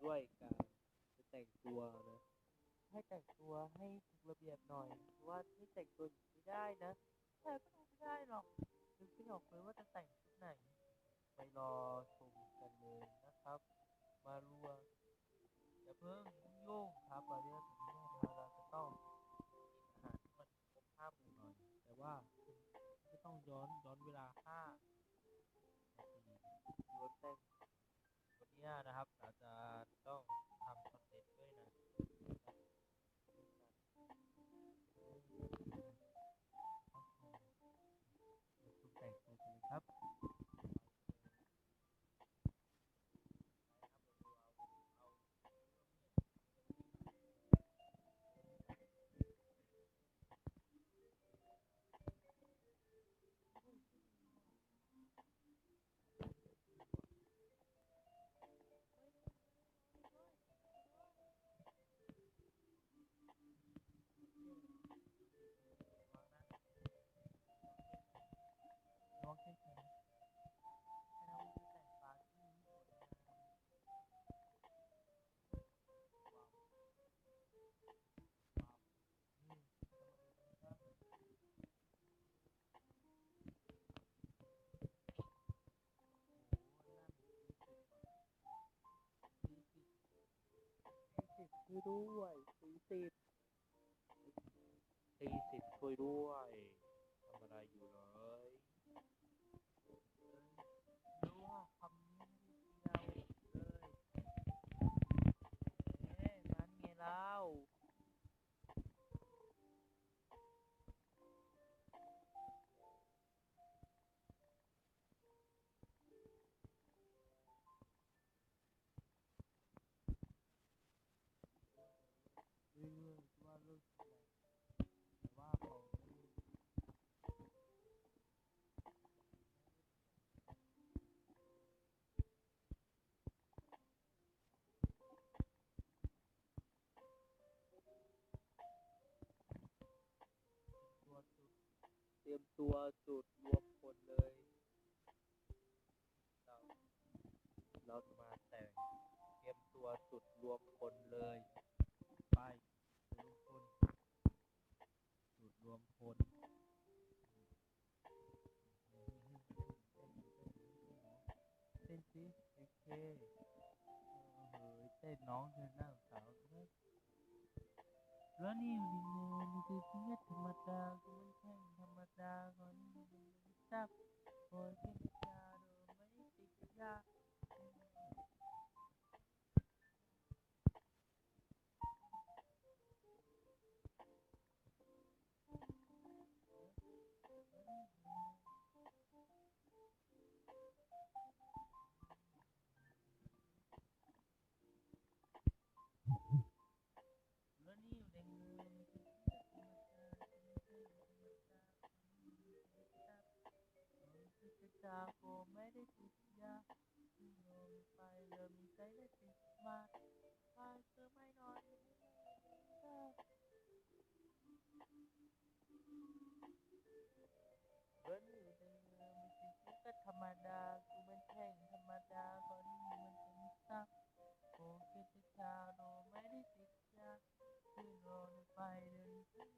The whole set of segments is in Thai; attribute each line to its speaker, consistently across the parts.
Speaker 1: ด้วยการจะแต่งตัวนะ
Speaker 2: ให้แต่งตัวให้ถูกระเบียบหน่อยหรือว่าให้แต่งตัวอย่างนี้ไม่ได้นะใครก็ดูไม่ได้หรอกนึกไม่ออกเลยว่าจะแต่งชุดไหนไปรอชมกันเลยนะครับมารัวอย่าเพิ่งยุ่งครับวันนี้ถึงแม้เราจะต้องกินอาหารที่มันครบห้าหมู่หน่อยแต่ว่าจะต้องย้อนเวลา5 นาทีย้อนแป้งวันนี้นะครับเราจะต้องทำคอนเทนต์ด้วยนะคุณแต่งตัวกันเลยครับน้องเช่นกันเราจะแต่งปาร์ตี้สวยงามนี่เรามาดูกันครับโอ้นั่น40ด้วย40ช่วยด้วยทำอะไรอยู่เลยรู้ว่าคำนี้ไม่ได้เกี่ยวเลยมันไงเล่าเรื่อยๆว่าเลิกอะไรแต่ว่าพอตัวจุดเตรียมตัวจุดรวมคนเลยเราเราจะมาแต่งเตรียมตัวจุดรวมคนเลยไปรวมคนจุดรวมคนเต้นสิโอเคเฮ้ยเต้นน้องเธอหน้าสาวด้วยแล้วนี่อยู่ดีเลยนี่คือชีวิตธรรมดาก็ไม่ใช่ธรรมดาก่อนนี่มันไม่ทราบโอ้ยกินยาโดยไม่ติดยาแล้วนี่อยู่ในมือนี่คือชีวิตธรรมดาก็ไม่ใช่ธรรมดาคนนี้มันไม่ทราบโอ้ยติดยาก็ไม่ได้ติดยาที่ลงไปเริ่มมีใจได้ติดมาไปเธอไม่นอนไม่ได้ เบิ้ลอยู่ในเมืองมันจริงๆก็ธรรมดากูมันแข่งธรรมดาก่อนนี้มันเป็นซักโอเคจะชาโดไม่ได้ติดยาขึ้นรอในไฟเดินขึ้น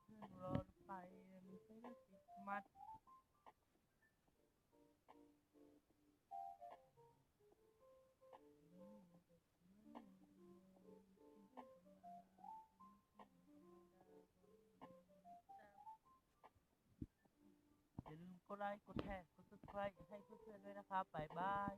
Speaker 2: ขึ้นรอในไฟเดินไม่ได้ติดมัดอย่าลืมกดไลค์กดแชร์กด subscribe ให้เพื่อนๆด้วยนะครับบ๊ายบาย